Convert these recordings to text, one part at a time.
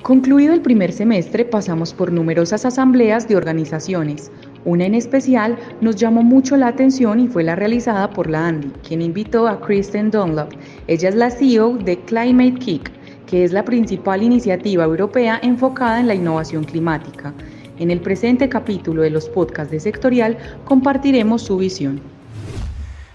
Concluido el primer semestre, pasamos por numerosas asambleas de organizaciones. Una en especial nos llamó mucho la atención y fue la realizada por la Andy, quien invitó a Kristen Dunlop. Ella es la CEO de Climate Kick, que es la principal iniciativa europea enfocada en la innovación climática. En el presente capítulo de los podcasts de Sectorial compartiremos su visión.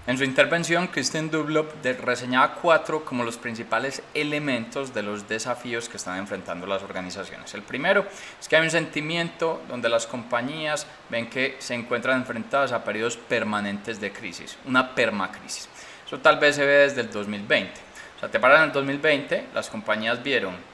En su intervención, Kristen Dunlop reseñaba 4 como los principales elementos de los desafíos que están enfrentando las organizaciones. El primero es que hay un sentimiento donde las compañías ven que se encuentran enfrentadas a periodos permanentes de crisis, una permacrisis. Eso tal vez se ve desde el 2020. O sea, te paras en el 2020, las compañías vieron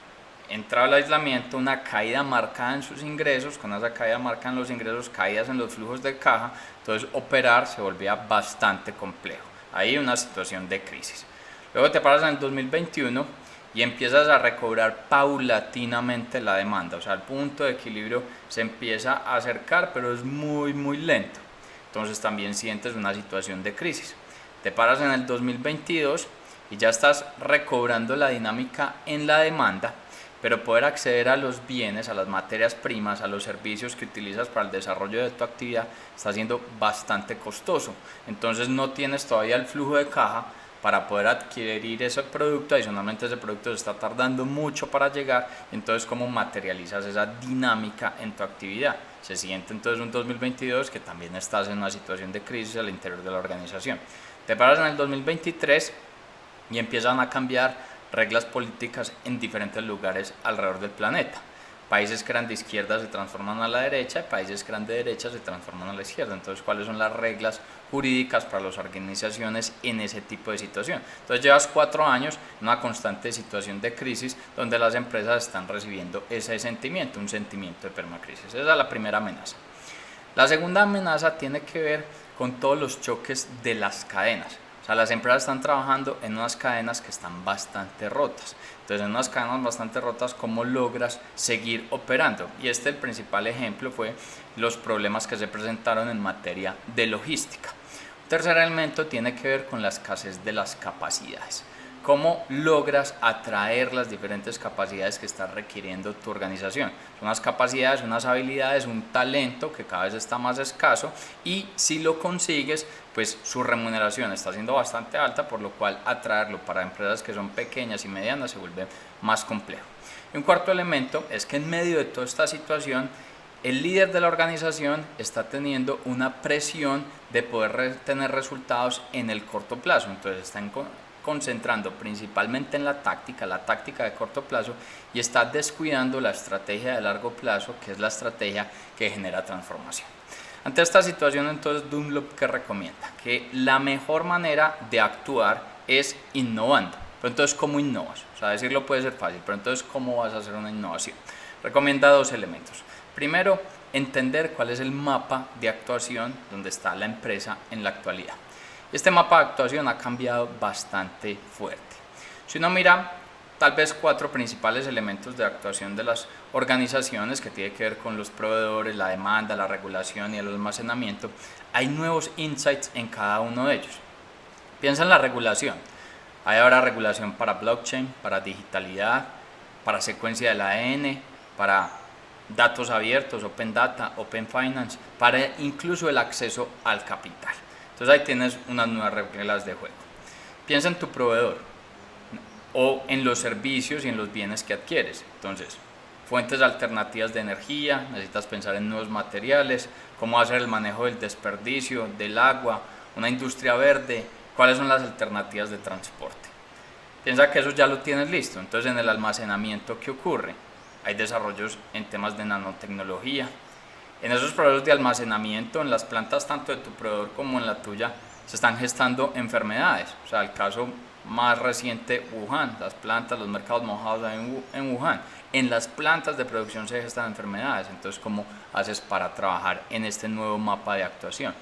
entrado el aislamiento, una caída marcada en sus ingresos, con esa caída marcada en los ingresos, caídas en los flujos de caja, entonces operar se volvía bastante complejo. Ahí una situación de crisis. Luego te paras en el 2021 y empiezas a recobrar paulatinamente la demanda, o sea, el punto de equilibrio se empieza a acercar, pero es muy lento. Entonces también sientes una situación de crisis. Te paras en el 2022 y ya estás recobrando la dinámica en la demanda, pero poder acceder a los bienes, a las materias primas, a los servicios que utilizas para el desarrollo de tu actividad está siendo bastante costoso. Entonces no tienes todavía el flujo de caja para poder adquirir ese producto. Adicionalmente ese producto se está tardando mucho para llegar. Entonces, ¿cómo materializas esa dinámica en tu actividad? Se siente entonces un 2022 que también estás en una situación de crisis al interior de la organización. Te paras en el 2023 y empiezan a cambiar reglas políticas en diferentes lugares alrededor del planeta. Países que eran de izquierda se transforman a la derecha, países que eran de derecha se transforman a la izquierda. Entonces, ¿cuáles son las reglas jurídicas para las organizaciones en ese tipo de situación? Entonces, llevas 4 años en una constante situación de crisis donde las empresas están recibiendo ese sentimiento, un sentimiento de permacrisis. Esa es la primera amenaza. La segunda amenaza tiene que ver con todos los choques de las cadenas. O sea, las empresas están trabajando en unas cadenas que están bastante rotas. Entonces, en unas cadenas bastante rotas, ¿cómo logras seguir operando? Y el principal ejemplo fue los problemas que se presentaron en materia de logística. Un tercer elemento tiene que ver con la escasez de las capacidades. ¿Cómo logras atraer las diferentes capacidades que está requiriendo tu organización? Son unas capacidades, unas habilidades, un talento que cada vez está más escaso y si lo consigues, pues su remuneración está siendo bastante alta, por lo cual atraerlo para empresas que son pequeñas y medianas se vuelve más complejo. Y un cuarto elemento es que en medio de toda esta situación, el líder de la organización está teniendo una presión de poder tener resultados en el corto plazo, entonces está concentrando principalmente en la táctica de corto plazo y está descuidando la estrategia de largo plazo, que es la estrategia que genera transformación. Ante esta situación, entonces, Dunlop, ¿qué recomienda? Que la mejor manera de actuar es innovando. Pero entonces, ¿cómo innovas? O sea, decirlo puede ser fácil, pero entonces, ¿cómo vas a hacer una innovación? Recomienda 2 elementos. Primero, entender cuál es el mapa de actuación donde está la empresa en la actualidad. Este mapa de actuación ha cambiado bastante fuerte. Si uno mira tal vez 4 principales elementos de actuación de las organizaciones que tiene que ver con los proveedores, la demanda, la regulación y el almacenamiento, hay nuevos insights en cada uno de ellos. Piensa en la regulación. Hay ahora regulación para blockchain, para digitalidad, para secuencia del ADN, para datos abiertos, open data, open finance, para incluso el acceso al capital. Entonces ahí tienes unas nuevas reglas de juego. Piensa en tu proveedor o en los servicios y en los bienes que adquieres. Entonces, fuentes alternativas de energía, necesitas pensar en nuevos materiales, cómo hacer el manejo del desperdicio, del agua, una industria verde, cuáles son las alternativas de transporte. Piensa que eso ya lo tienes listo. Entonces, en el almacenamiento, ¿qué ocurre? Hay desarrollos en temas de nanotecnología. En esos procesos de almacenamiento, en las plantas tanto de tu proveedor como en la tuya, se están gestando enfermedades. O sea, el caso más reciente, Wuhan, las plantas, los mercados mojados en Wuhan. En las plantas de producción se gestan enfermedades. Entonces, ¿cómo haces para trabajar en este nuevo mapa de actuación?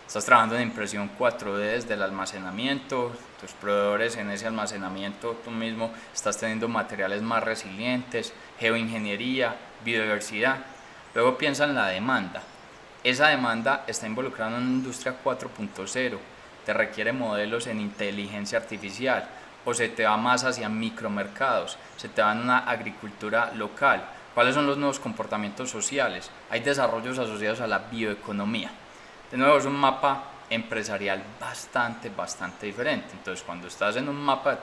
Estás trabajando en impresión 4D desde el almacenamiento, tus proveedores en ese almacenamiento, tú mismo estás teniendo materiales más resilientes, geoingeniería, biodiversidad. Luego piensa en la demanda. Esa demanda está involucrada en una industria 4.0, te requiere modelos en inteligencia artificial, o se te va más hacia micromercados, se te va en una agricultura local, cuáles son los nuevos comportamientos sociales, hay desarrollos asociados a la bioeconomía. De nuevo es un mapa empresarial bastante diferente. Entonces cuando estás en un mapa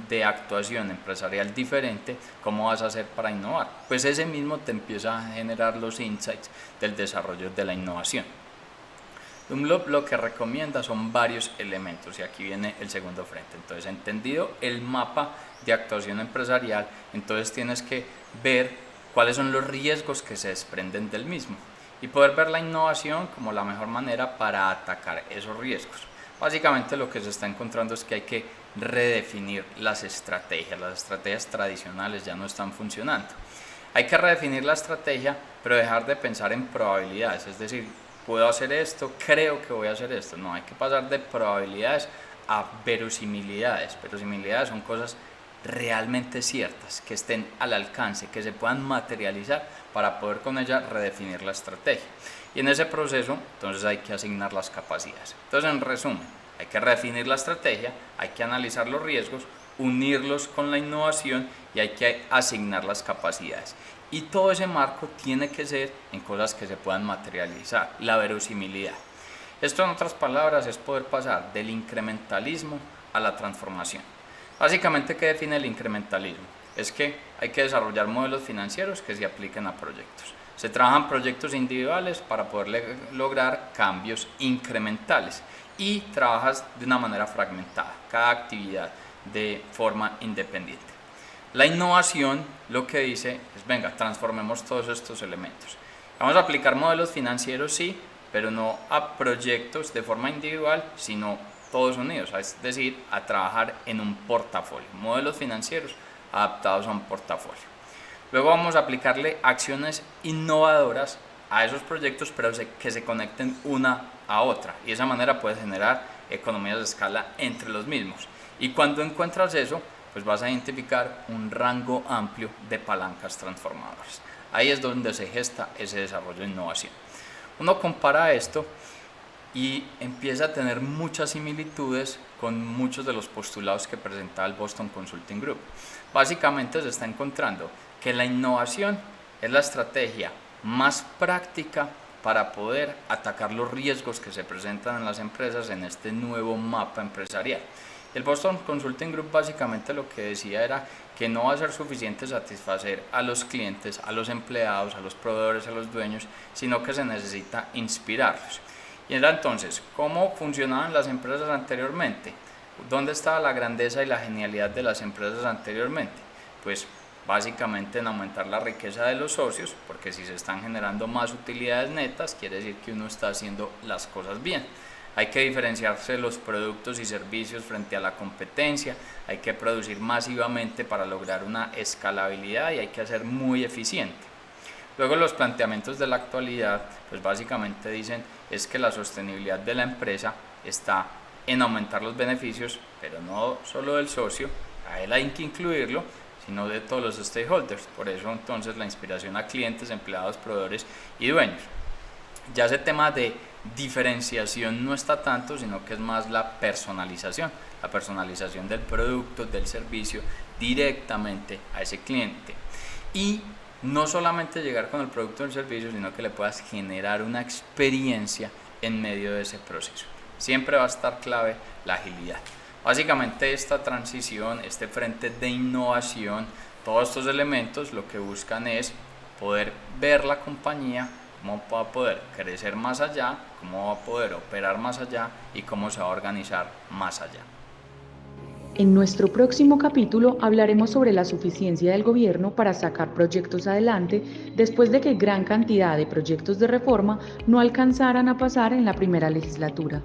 de actuación empresarial diferente, ¿cómo vas a hacer para innovar? Pues ese mismo te empieza a generar los insights del desarrollo de la innovación. Dunlop lo que recomienda son varios elementos y aquí viene el segundo frente. Entonces, entendido el mapa de actuación empresarial, entonces tienes que ver cuáles son los riesgos que se desprenden del mismo y poder ver la innovación como la mejor manera para atacar esos riesgos. Básicamente lo que se está encontrando es que hay que redefinir las estrategias tradicionales ya no están funcionando. Hay que redefinir la estrategia, pero dejar de pensar en probabilidades, es decir, puedo hacer esto, creo que voy a hacer esto. No, hay que pasar de probabilidades a verosimilidades. Verosimilidades son cosas realmente ciertas, que estén al alcance, que se puedan materializar para poder con ellas redefinir la estrategia. Y en ese proceso, entonces hay que asignar las capacidades. Entonces, en resumen, hay que redefinir la estrategia, hay que analizar los riesgos, unirlos con la innovación y hay que asignar las capacidades. Y todo ese marco tiene que ser en cosas que se puedan materializar, la verosimilidad. Esto, en otras palabras, es poder pasar del incrementalismo a la transformación. Básicamente, ¿qué define el incrementalismo? Es que hay que desarrollar modelos financieros que se apliquen a proyectos. Se trabajan proyectos individuales para poder lograr cambios incrementales y trabajas de una manera fragmentada, cada actividad de forma independiente. La innovación lo que dice es, venga, transformemos todos estos elementos. Vamos a aplicar modelos financieros, sí, pero no a proyectos de forma individual, sino todos unidos, es decir, a trabajar en un portafolio, modelos financieros adaptados a un portafolio. Luego vamos a aplicarle acciones innovadoras a esos proyectos, pero que se conecten una a otra, y de esa manera puedes generar economías de escala entre los mismos. Y cuando encuentras eso, pues vas a identificar un rango amplio de palancas transformadoras. Ahí es donde se gesta ese desarrollo de innovación. Uno compara esto y empieza a tener muchas similitudes con muchos de los postulados que presentaba el Boston Consulting Group. Básicamente se está encontrando que la innovación es la estrategia más práctica para poder atacar los riesgos que se presentan en las empresas en este nuevo mapa empresarial. El Boston Consulting Group básicamente lo que decía era que no va a ser suficiente satisfacer a los clientes, a los empleados, a los proveedores, a los dueños, sino que se necesita inspirarlos. Y era entonces, ¿cómo funcionaban las empresas anteriormente? ¿Dónde estaba la grandeza y la genialidad de las empresas anteriormente? Pues básicamente en aumentar la riqueza de los socios, porque si se están generando más utilidades netas, quiere decir que uno está haciendo las cosas bien. Hay que diferenciarse los productos y servicios frente a la competencia, hay que producir masivamente para lograr una escalabilidad y hay que ser muy eficiente. Luego los planteamientos de la actualidad, pues básicamente dicen es que la sostenibilidad de la empresa está en aumentar los beneficios, pero no solo del socio, a él hay que incluirlo, sino de todos los stakeholders. Por eso entonces la inspiración a clientes, empleados, proveedores y dueños. Ya ese tema de diferenciación no está tanto, sino que es más la personalización del producto, del servicio directamente a ese cliente. Y no solamente llegar con el producto o el servicio, sino que le puedas generar una experiencia en medio de ese proceso. Siempre va a estar clave la agilidad. Básicamente esta transición, este frente de innovación, todos estos elementos lo que buscan es poder ver la compañía, cómo va a poder crecer más allá, cómo va a poder operar más allá y cómo se va a organizar más allá. En nuestro próximo capítulo hablaremos sobre la suficiencia del gobierno para sacar proyectos adelante después de que gran cantidad de proyectos de reforma no alcanzaran a pasar en la primera legislatura.